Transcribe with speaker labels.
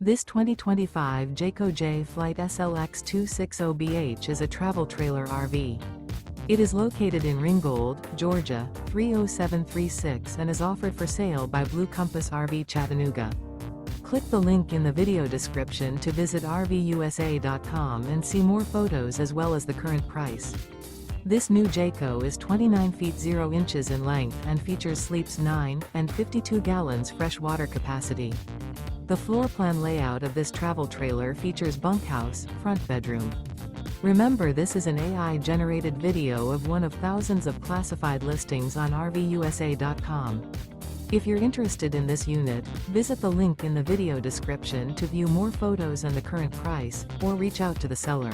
Speaker 1: This 2025 Jayco Jay Flight SLX 260BH is a travel trailer RV. It is located in Ringgold, Georgia, 30736 and is offered for sale by Blue Compass RV Chattanooga. Click the link in the video description to visit RVUSA.com and see more photos as well as the current price. This new Jayco is 29 feet 0 inches in length and features sleeps 9 and 52 gallons fresh water capacity. The floor plan layout of this travel trailer features bunkhouse, front bedroom. Remember, this is an AI-generated video of one of thousands of classified listings on RVUSA.com. If you're interested in this unit, visit the link in the video description to view more photos and the current price, or reach out to the seller.